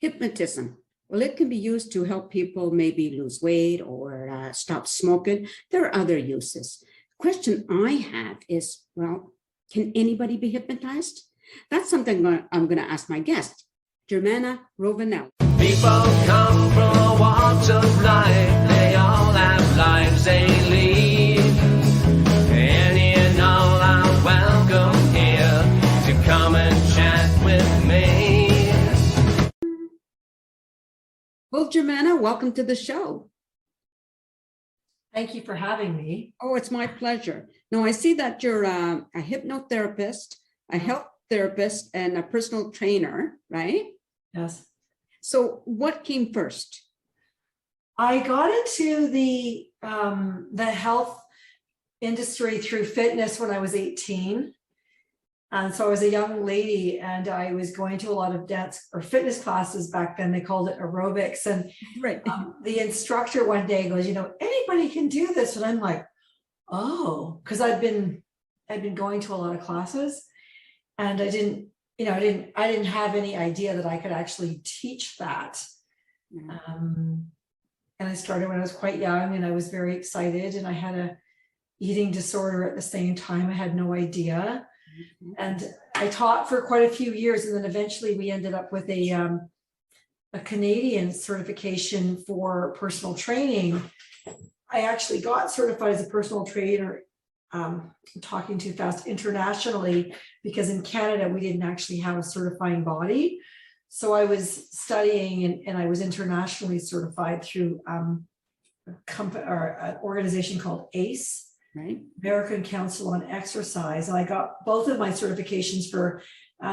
Hypnotism. Well, it can be used to help people maybe lose weight or stop smoking. There are other uses. Question I have is, well, can anybody be hypnotized? That's something I'm going to ask my guest, Germana Rovinelli. People come from all walks of life. They all have lives they lead. Any and all are welcome here to come and chat with me. Well, Germana, welcome to the show. Thank you for having me. Oh, it's my pleasure. Now, I see that you're a hypnotherapist, a health therapist, and a personal trainer, right? Yes. So what came first? I got into the health industry through fitness when I was 18. And so I was a young lady and I was going to a lot of dance or fitness classes back then. They called it aerobics. And Right. The instructor one day goes, anybody can do this. And I'm like, oh, because I'd been going to a lot of classes and I didn't have any idea that I could actually teach that. And I started when I was quite young and I was very excited and I had a eating disorder at the same time. I had no idea. And I taught for quite a few years. And then eventually we ended up with a Canadian certification for personal training. I actually got certified as a personal trainer, talking too fast, internationally, because in Canada, we didn't actually have a certifying body. So I was studying and I was internationally certified through an organization called ACE, Right. American Council on Exercise. And I got both of my certifications for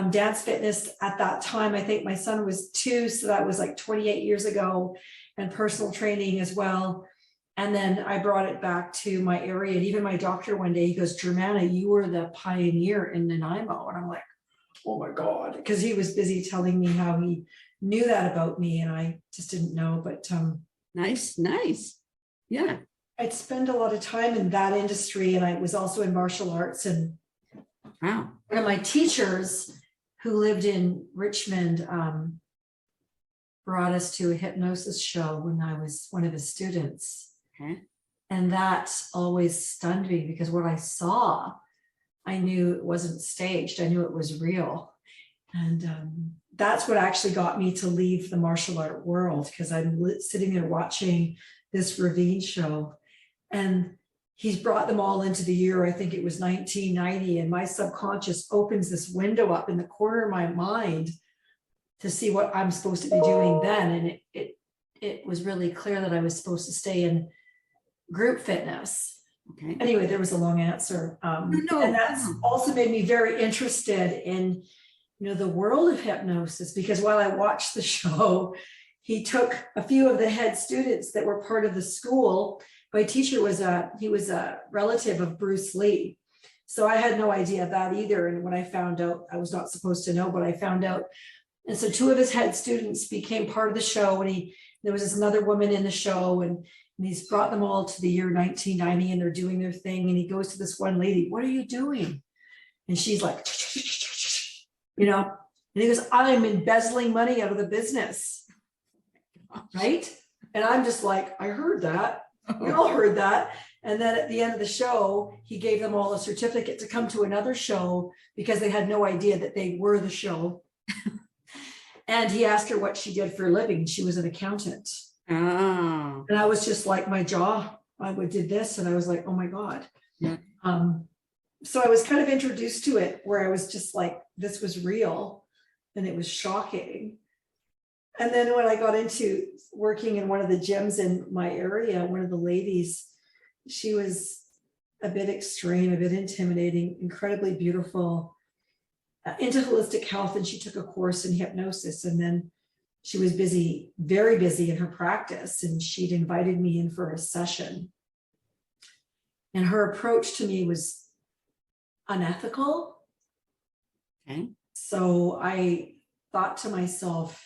dance fitness at that time. I think my son was 2, so that was like 28 years ago, and personal training as well. And then I brought it back to my area. And even my doctor one day, he goes, Germana, you were the pioneer in Nanaimo. And I'm like, oh my God, because he was busy telling me how he knew that about me. And I just didn't know, but Nice. Yeah. I'd spend a lot of time in that industry. And I was also in martial arts. And Wow. one of my teachers who lived in Richmond brought us to a hypnosis show when I was one of his students. Okay. And that always stunned me because what I saw, I knew it wasn't staged. I knew it was real. And that's what actually got me to leave the martial art world, because I'm sitting there watching this Ravine show. And he's brought them all into the year, I think it was 1990. And my subconscious opens this window up in the corner of my mind to see what I'm supposed to be doing then. And it was really clear that I was supposed to stay in group fitness. Okay. Anyway, there was a long answer. No. And that's also made me very interested in, the world of hypnosis, because while I watched the show, he took a few of the head students that were part of the school. My teacher was a relative of Bruce Lee. So I had no idea of that either. And when I found out, I was not supposed to know, but I found out. And so 2 of his head students became part of the show. And there was another woman in the show, and he's brought them all to the year 1990 and they're doing their thing. And he goes to this one lady, what are you doing? And she's like, and he goes, I'm embezzling money out of the business. Right. And I'm just like, I heard that. We all heard that. And then at the end of the show, he gave them all a certificate to come to another show because they had no idea that they were the show. And he asked her what she did for a living. She was an accountant. Oh. And I was just like, my jaw, did this. And I was like, oh my God. Yeah. So I was kind of introduced to it where I was just like, this was real. And it was shocking. And then when I got into working in one of the gyms in my area, one of the ladies, she was a bit extreme, a bit intimidating, incredibly beautiful, into holistic health. And she took a course in hypnosis. And then she was busy, very busy in her practice. And she'd invited me in for a session. And her approach to me was unethical. Okay. So I thought to myself,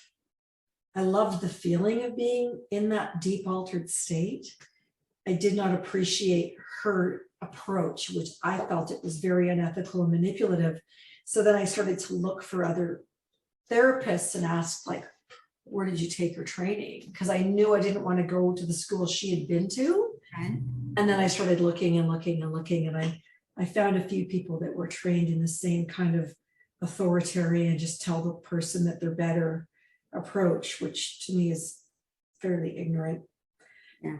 I loved the feeling of being in that deep altered state. I did not appreciate her approach, which I felt it was very unethical and manipulative. So then I started to look for other therapists and asked, like, where did you take your training? Because I knew I didn't want to go to the school she had been to. Okay. And then I started looking and looking and looking, and I found a few people that were trained in the same kind of authoritarian, just tell the person that they're better approach, which to me is fairly ignorant. Yeah.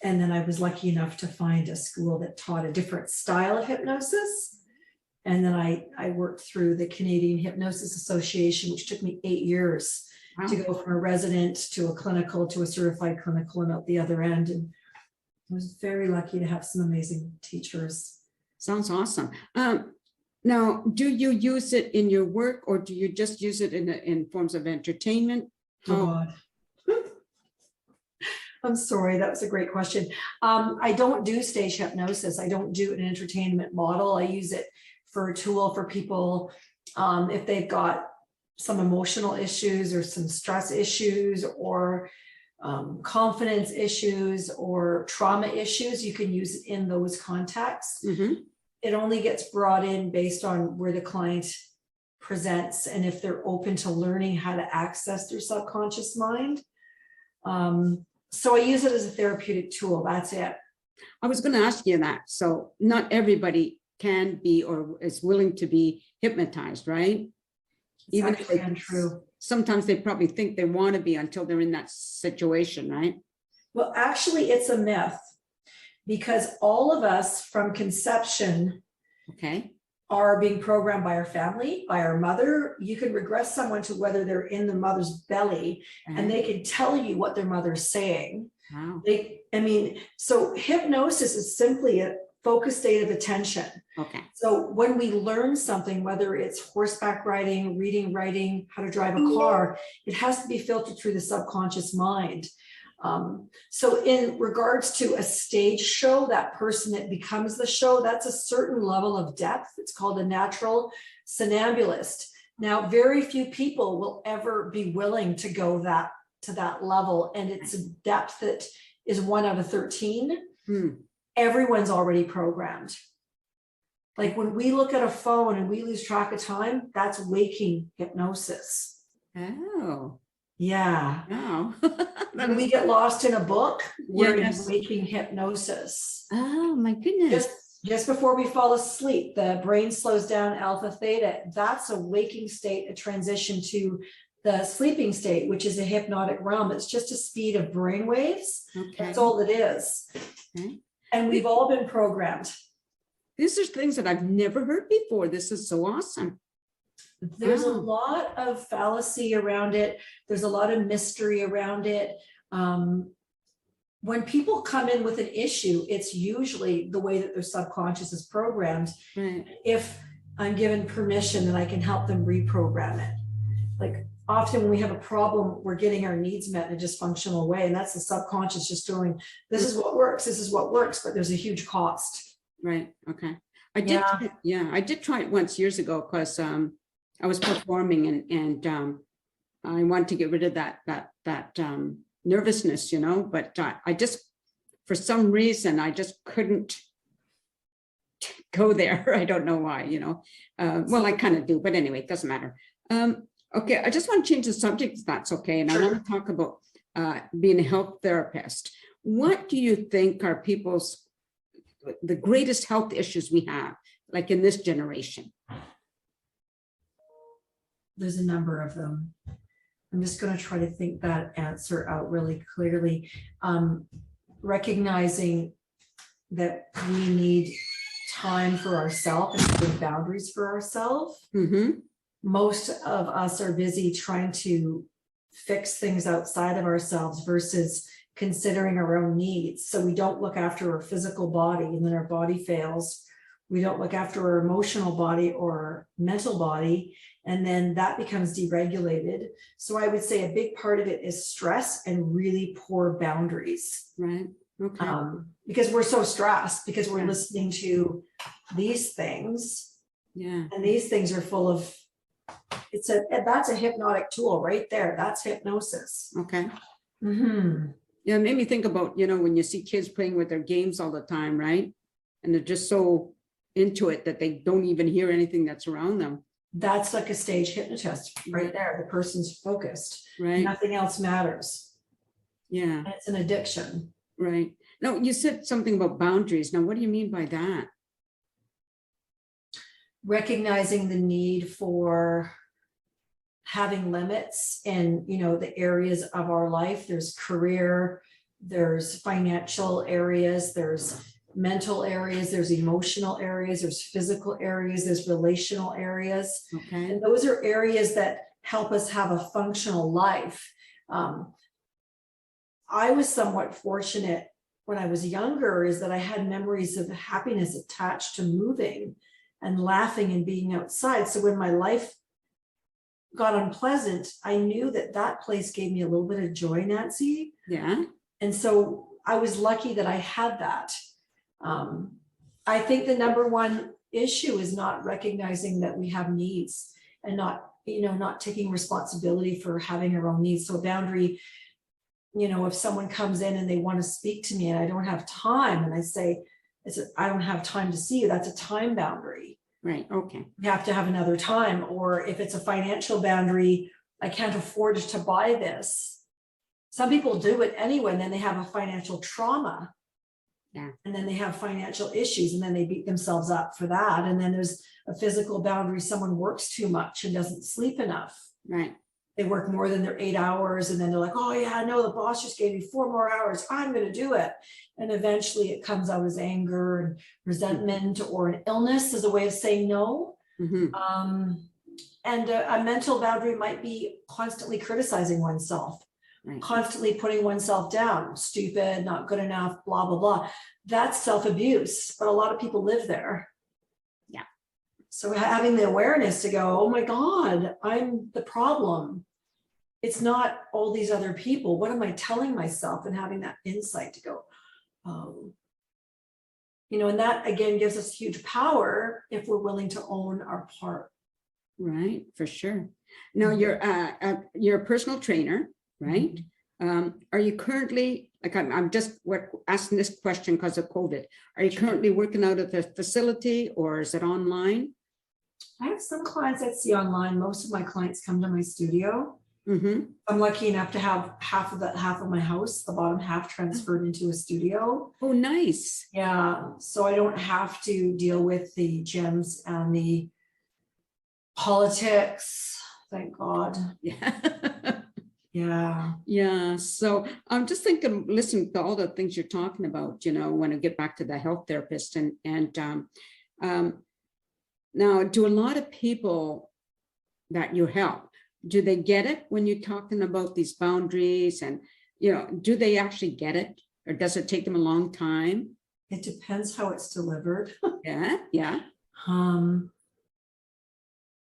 And then I was lucky enough to find a school that taught a different style of hypnosis. And then I worked through the Canadian Hypnosis Association, which took me 8 years to go from a resident to a clinical to a certified clinical and out the other end. And I was very lucky to have some amazing teachers. Sounds awesome. Now, do you use it in your work, or do you just use it in forms of entertainment? Oh, God. I'm sorry, that was a great question. I don't do stage hypnosis. I don't do an entertainment model. I use it for a tool for people if they've got some emotional issues or some stress issues or confidence issues or trauma issues. You can use it in those contexts. Mm-hmm. It only gets brought in based on where the client presents and if they're open to learning how to access their subconscious mind. So I use it as a therapeutic tool. That's it. I was going to ask you that. So not everybody can be or is willing to be hypnotized, right? It's even if they untrue. Sometimes they probably think they want to be until they're in that situation, right? Well, actually, it's a myth because all of us from conception are being programmed by our family, by our mother. You can regress someone to whether they're in the mother's belly and they can tell you what their mother's saying. Wow. So hypnosis is simply a focused state of attention. Okay. So when we learn something, whether it's horseback riding, reading, writing, how to drive a car, it has to be filtered through the subconscious mind. So in regards to a stage show, that person that becomes the show, that's a certain level of depth. It's called a natural somnambulist. Now, very few people will ever be willing to go to that level. And it's a depth that is 1 out of 13. Everyone's already programmed. Like when we look at a phone and we lose track of time, that's waking hypnosis. Oh. Yeah. Wow. When we get lost in a book, we're in waking hypnosis. Oh my goodness. Just before we fall asleep, the brain slows down alpha theta. That's a waking state, a transition to the sleeping state, which is a hypnotic realm. It's just a speed of brain waves. Okay. That's all it is. Okay. And we've all been programmed. These are things that I've never heard before. This is so awesome. There's a lot of fallacy around it. There's a lot of mystery around it. When people come in with an issue, it's usually the way that their subconscious is programmed. Right. If I'm given permission, then I can help them reprogram it. Like often when we have a problem, we're getting our needs met in a dysfunctional way. And that's the subconscious just doing, this is what works, but there's a huge cost. Right. Okay. I did try it once years ago because I was performing and I wanted to get rid of that nervousness, but I just, for some reason, I just couldn't go there. I don't know why, well, I kind of do, but anyway, it doesn't matter. Okay. I just want to change the subject if that's okay. And sure. I want to talk about being a health therapist. What do you think are the greatest health issues we have, like in this generation? There's a number of them. I'm just going to try to think that answer out really clearly. Recognizing that we need time for ourselves and good boundaries for ourselves. Mm-hmm. Most of us are busy trying to fix things outside of ourselves versus considering our own needs. So we don't look after our physical body and then our body fails. We don't look after our emotional body or mental body, and then that becomes deregulated. So I would say a big part of it is stress and really poor boundaries. Right. Okay. Because we're so stressed because we're listening to these things. Yeah. And these things are full of, that's a hypnotic tool right there. That's hypnosis. Okay. Mm-hmm. Yeah, it made me think about, when you see kids playing with their games all the time, right? And they're just so into it that they don't even hear anything that's around them. that's like a stage hypnotist right there. The person's focused. Right. Nothing else matters. Yeah. And it's an addiction. Right. Now, you said something about boundaries. Now, what do you mean by that? Recognizing the need for having limits in, the areas of our life. There's career, there's financial areas, there's mental areas, there's emotional areas, there's physical areas, there's relational areas. Okay. And those are areas that help us have a functional life. I was somewhat fortunate when I was younger, is that I had memories of happiness attached to moving and laughing and being outside. So when my life got unpleasant, I knew that that place gave me a little bit of joy, Nancy. Yeah. And so I was lucky that I had that. I think the number one issue is not recognizing that we have needs and not taking responsibility for having our own needs. So a boundary, if someone comes in and they want to speak to me and I don't have time, and I say, I don't have time to see you, that's a time boundary. Right. Okay. You have to have another time. Or if it's a financial boundary, I can't afford to buy this. Some people do it anyway, and then they have a financial trauma. Yeah. And then they have financial issues, and then they beat themselves up for that. And then there's a physical boundary. Someone works too much and doesn't sleep enough. Right. They work more than their 8 hours, and then they're like, oh yeah, no, the boss just gave me 4 more hours, I'm going to do it. And eventually it comes out as anger and resentment, or an illness as a way of saying no. Mm-hmm. And a mental boundary might be constantly criticizing oneself, Right. constantly putting oneself down, stupid, not good enough, blah, blah, blah. That's self-abuse, but a lot of people live there. Yeah. So having the awareness to go, oh my God, I'm the problem. It's not all these other people. What am I telling myself? And having that insight to go, oh, and that again gives us huge power if we're willing to own our part. Right. For sure. Now you're a personal trainer, right? Are you currently, like, I'm just asking this question because of COVID. Are you currently working out of the facility, or is it online? I have some clients that see online. Most of my clients come to my studio. Mm-hmm. I'm lucky enough to have half of my house, the bottom half, transferred into a studio. Oh, nice. Yeah. So I don't have to deal with the gyms and the politics. Thank God. Yeah. Yeah. Yeah. So I'm just thinking, listen to all the things you're talking about, when I get back to the health therapist and now, do a lot of people that you help, do they get it when you're talking about these boundaries, and, do they actually get it, or does it take them a long time? It depends how it's delivered. Yeah. Yeah.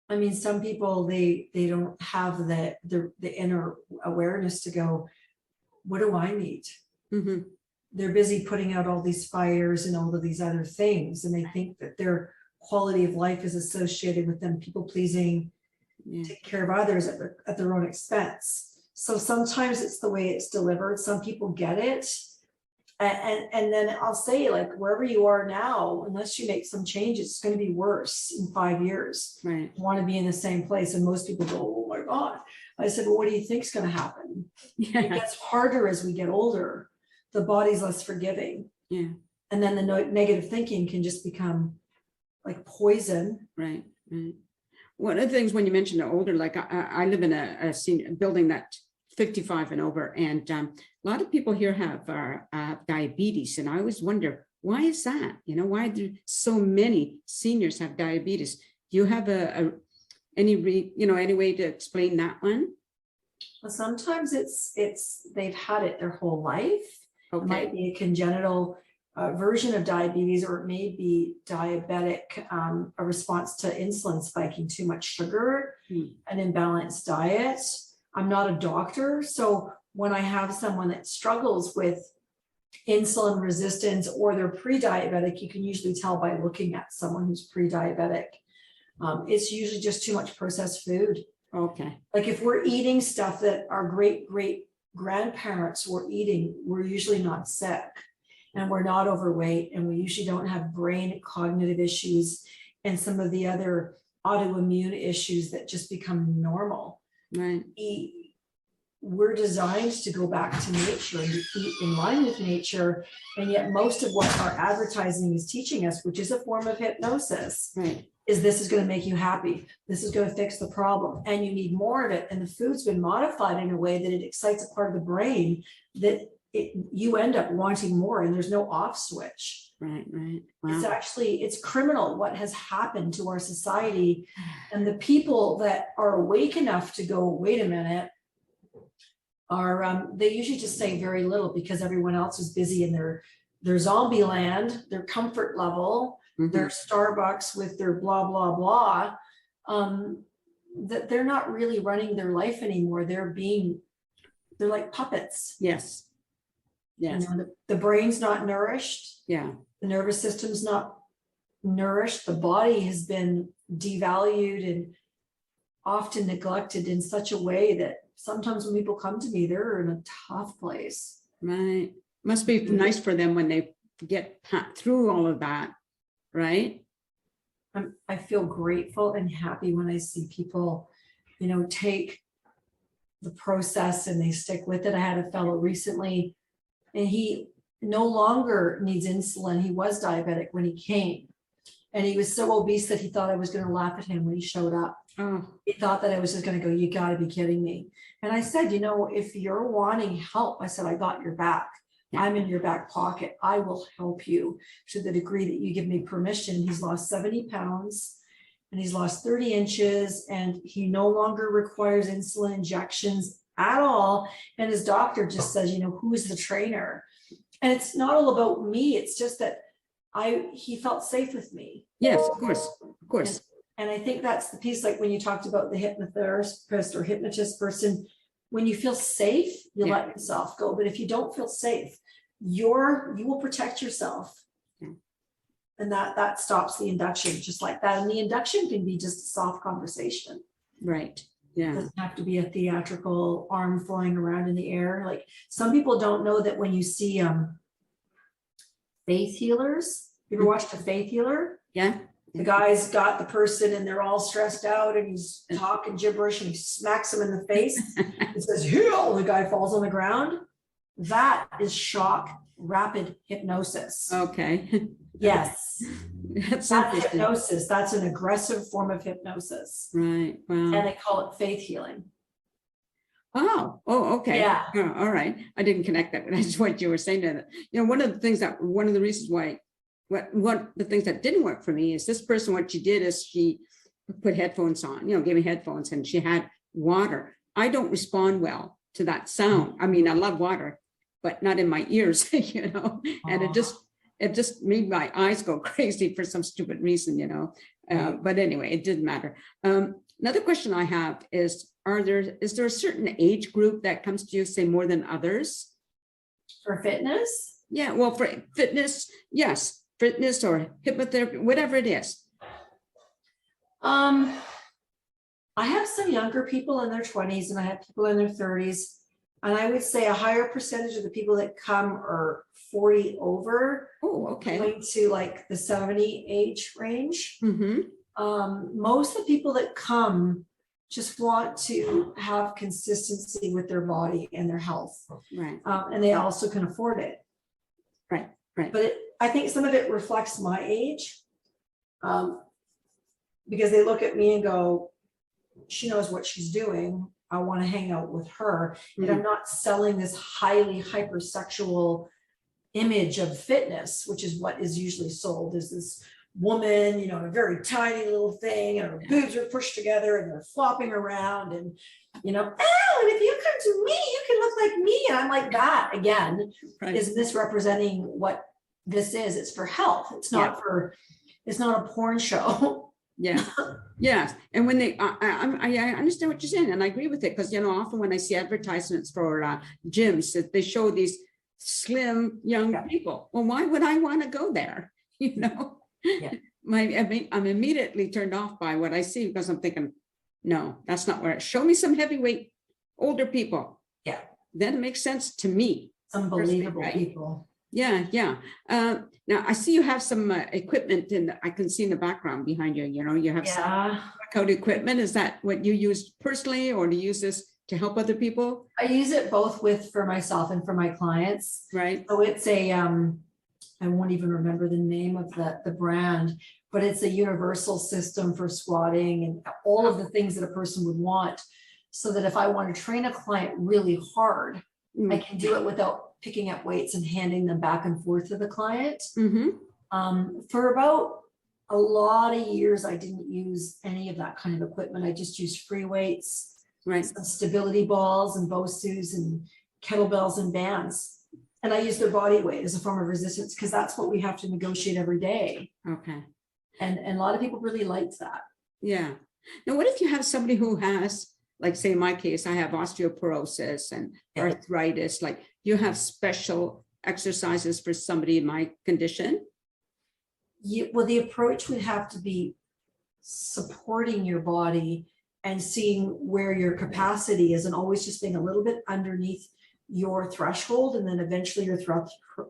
I mean, some people, they don't have the inner awareness to go, what do I need? Mm-hmm. They're busy putting out all these fires and all of these other things, and they think that their quality of life is associated with them people pleasing, take care of others at their own expense. So sometimes it's the way it's delivered. Some people get it. And then I'll say, like, wherever you are now, unless you make some changes, it's going to be worse in 5 years. Right. You want to be in the same place. And most people go, oh my God. I said, well, what do you think is going to happen? Yeah. It gets harder as we get older. The body's less forgiving. Yeah. And then the negative thinking can just become like poison. Right. Right. One of the things when you mentioned the older, like I live in a senior building that's 55 and over, and a lot of people here have diabetes, and I always wonder, why is that? Why do so many seniors have diabetes? Do you have any way to explain that one? Well, sometimes it's they've had it their whole life. Okay. It might be a congenital version of diabetes, or it may be diabetic, a response to insulin spiking, too much sugar, an imbalanced diet. I'm not a doctor, so when I have someone that struggles with insulin resistance or they're pre-diabetic, you can usually tell by looking at someone who's pre-diabetic. It's usually just too much processed food. Okay. Like if we're eating stuff that our great grandparents were eating, we're usually not sick, and we're not overweight, and we usually don't have brain cognitive issues and some of the other autoimmune issues that just become normal. Right. We're designed to go back to nature and eat in line with nature. And yet most of what our advertising is teaching us, which is a form of hypnosis, Right. is this is going to make you happy. This is going to fix the problem. And you need more of it. And the food's been modified in a way that it excites a part of the brain that you end up wanting more, and there's no off switch. Right. Right. It's criminal what has happened to our society. And the people that are awake enough to go, wait a minute, are they usually just say very little because everyone else is busy in their zombie land, their comfort level, their Starbucks with their blah, blah, blah, that they're not really running their life anymore. They're like puppets. Yes. Yes. You know, the brain's not nourished. Yeah. The nervous system's not nourished. The body has been devalued and often neglected in such a way that sometimes when people come to me, they're in a tough place. Right. Must be nice for them when they get through all of that. Right. I feel grateful and happy when I see people, you know, take the process and they stick with it. I had a fellow recently, and he no longer needs insulin. He was diabetic when he came, and he was so obese that he thought I was going to laugh at him when he showed up. Oh. He thought that I was just going to go, you got to be kidding me. And I said, you know, if you're wanting help, I said, I got your back. I'm in your back pocket. I will help you to the degree that you give me permission. He's lost 70 pounds and he's lost 30 inches and he no longer requires insulin injections at all. And his doctor just says, you know, who's the trainer? And it's not all about me. It's just that he felt safe with me. Yes, of course. Of course. And I think that's the piece, like when you talked about the hypnotherapist or hypnotist person, when you feel safe, you let yourself go. But if you don't feel safe, you will protect yourself. And that stops the induction just like that. And the induction can be just a soft conversation. Right. Yeah. It doesn't have to be a theatrical arm flying around in the air. Like some people don't know that when you see faith healers, you ever watched a faith healer? Yeah. The guy's got the person and they're all stressed out and he's talking gibberish and he smacks them in the face. It says, heal, the guy falls on the ground. That is shock rapid hypnosis. Okay. Yes. That's hypnosis. That's an aggressive form of hypnosis. Right. Wow. And they call it faith healing. Oh, okay. Yeah. Oh, all right. I didn't connect that, but that's what you were saying to that. You know, one of the reasons why the things that didn't work for me is this person, what she did is she put headphones on, you know, gave me headphones and she had water. I don't respond well to that sound. I mean, I love water, but not in my ears, you know, and it just made my eyes go crazy for some stupid reason, you know. But anyway, it didn't matter. Another question I have is there a certain age group that comes to you, say, more than others? For fitness? Yeah, well, for fitness, yes. Fitness or hypnotherapy, whatever it is. I have some younger people in their 20s and I have people in their 30s. And I would say a higher percentage of the people that come are 40 over. Oh, okay. Going to like the 70 age range. Most of the people that come just want to have consistency with their body and their health. Right. And they also can afford it. Right. But I think some of it reflects my age, because they look at me and go, she knows what she's doing. I want to hang out with her. And I'm not selling this highly hypersexual image of fitness, which is what is usually sold, is this woman, you know, a very tiny little thing, and her boobs are pushed together and they're flopping around, and you know, oh, and if you come to me, you can look like me. And I'm like, that again is misrepresenting what this is. It's for health. It's not it's not a porn show. Yes. And when I understand what you're saying, and I agree with it, because, you know, often when I see advertisements for gyms, that they show these slim young people. Well, why would I want to go there? You know, I'm immediately turned off by what I see, because I'm thinking, no, that's not where. Show me some heavyweight older people. Then it makes sense to me. Unbelievable people. Yeah, yeah. Now I see you have some equipment, and I can see in the background behind you. You know, you have some Yeah, workout equipment. Is that what you use personally, or do you use this to help other people? I use it both for myself and for my clients. Right. So it's a, I won't even remember the name of the brand, but it's a universal system for squatting and all of the things that a person would want. So that if I want to train a client really hard, I can do it without picking up weights and handing them back and forth to the client. For about a lot of years, I didn't use any of that kind of equipment. I just used free weights, Right. some stability balls and BOSUs and kettlebells and bands. And I use their body weight as a form of resistance because that's what we have to negotiate every day. Okay. And a lot of people really liked that. Yeah. Now, what if you have somebody who has, like, say in my case, I have osteoporosis and arthritis, like you have special exercises for somebody in my condition? Well, the approach would have to be supporting your body and seeing where your capacity is and always just being a little bit underneath your threshold. And then eventually your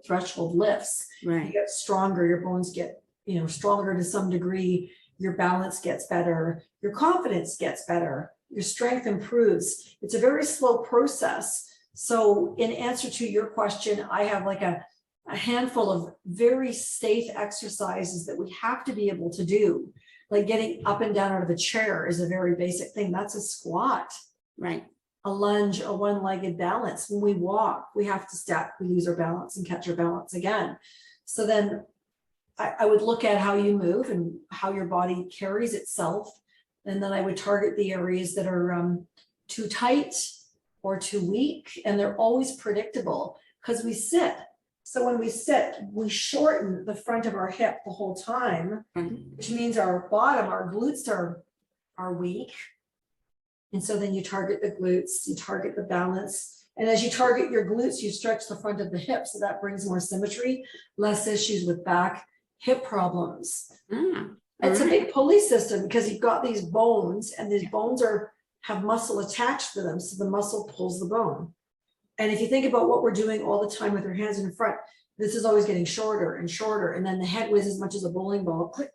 threshold lifts. Right. You get stronger, your bones get, stronger to some degree, your balance gets better, your confidence gets better, your strength improves. It's a very slow process. So in answer to your question, I have like a handful of very safe exercises that we have to be able to do. Like getting up and down out of a chair is a very basic thing. That's a squat. Right. A lunge, a one-legged balance. When we walk, we have to step, we lose our balance and catch our balance again. So then I would look at how you move and how your body carries itself. And then I would target the areas that are too tight or too weak. And they're always predictable because we sit. So when we sit, we shorten the front of our hip the whole time, which means our bottom, our glutes are weak. And so then you target the glutes, you target the balance. And as you target your glutes, you stretch the front of the hip. So that brings more symmetry, less issues with back, hip problems. It's a big pulley system because you've got these bones and these bones have muscle attached to them. So the muscle pulls the bone. And if you think about what we're doing all the time with our hands in front, this is always getting shorter and shorter. And then the head weighs as much as a bowling ball, click,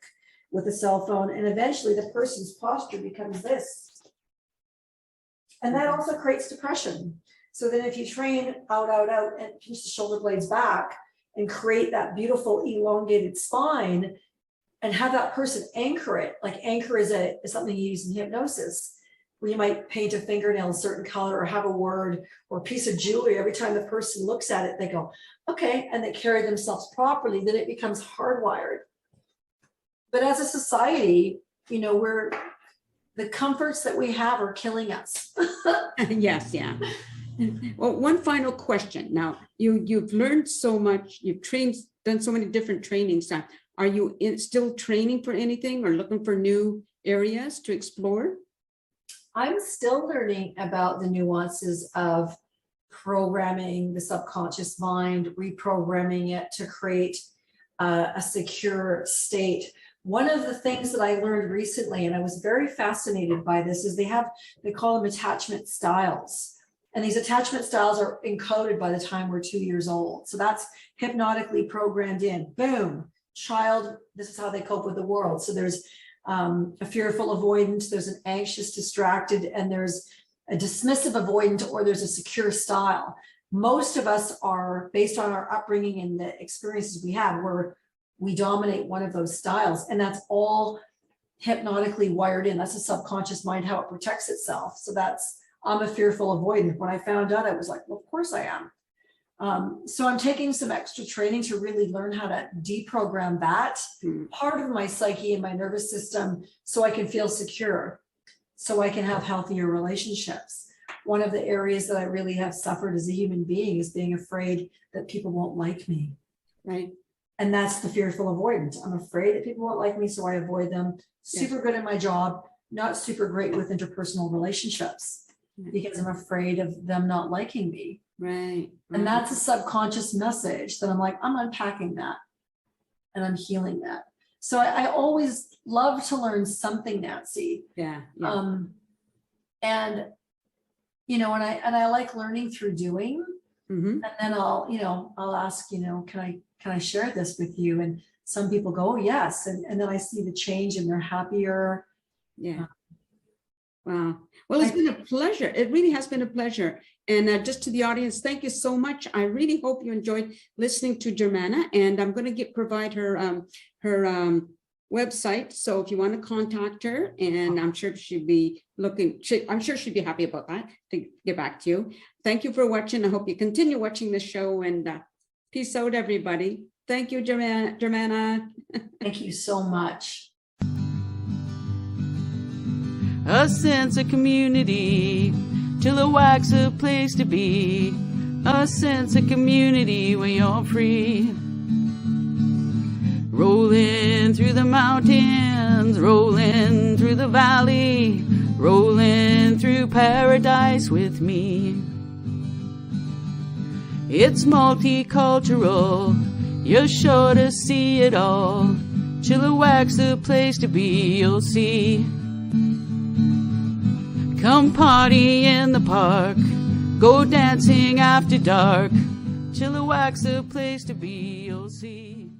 with a cell phone. And eventually the person's posture becomes this. And that also creates depression. So then if you train out, and pinch the shoulder blades back and create that beautiful elongated spine and have that person anchor it, like anchor is something you use in hypnosis, where you might paint a fingernail a certain color or have a word or a piece of jewelry. Every time the person looks at it, they go, okay, and they carry themselves properly, then it becomes hardwired. But as a society, the comforts that we have are killing us. Yes, yeah. Well, one final question. Now, you've learned so much, you've done so many different trainings. Are you still training for anything or looking for new areas to explore? I'm still learning about the nuances of programming the subconscious mind, reprogramming it to create a secure state. One of the things that I learned recently, and I was very fascinated by this, is they call them attachment styles. And these attachment styles are encoded by the time we're 2 years old. So that's hypnotically programmed in. Boom, child, this is how they cope with the world. So there's a fearful avoidant, there's an anxious distracted, and there's a dismissive avoidant, or there's a secure style. Most of us are, based on our upbringing and the experiences we have, we dominate one of those styles, and that's all hypnotically wired in. That's the subconscious mind, how it protects itself. So I'm a fearful avoidant. When I found out, I was like, well, of course I am. So I'm taking some extra training to really learn how to deprogram that part of my psyche and my nervous system so I can feel secure, so I can have healthier relationships. One of the areas that I really have suffered as a human being is being afraid that people won't like me. Right. And that's the fearful avoidant. I'm afraid that people won't like me, so I avoid them. Super good at my job, not super great with interpersonal relationships because I'm afraid of them not liking me. Right. And that's a subconscious message that I'm like, I'm unpacking that and I'm healing that. So I always love to learn something, Nancy. Yeah. And I like learning through doing. Mhm. And then I'll ask, can I share this with you? And some people go, oh, yes. And then I see the change and they're happier. Yeah. Wow. Well, it's been a pleasure. It really has been a pleasure. And just to the audience, thank you so much. I really hope you enjoyed listening to Germana. And I'm going to provide her website. So if you want to contact her, and I'm sure she'd be I'm sure she'd be happy about that, to get back to you. Thank you for watching. I hope you continue watching the show, and peace out, everybody. Thank you, Germana. Thank you so much. A sense of community, Chilliwack's a place to be. A sense of community where you're free. Rolling through the mountains, rolling through the valley, rolling through paradise with me. It's multicultural, you're sure to see it all. Chilliwack's a place to be, you'll see. Come party in the park, go dancing after dark. Chilliwack's a place to be, you'll see.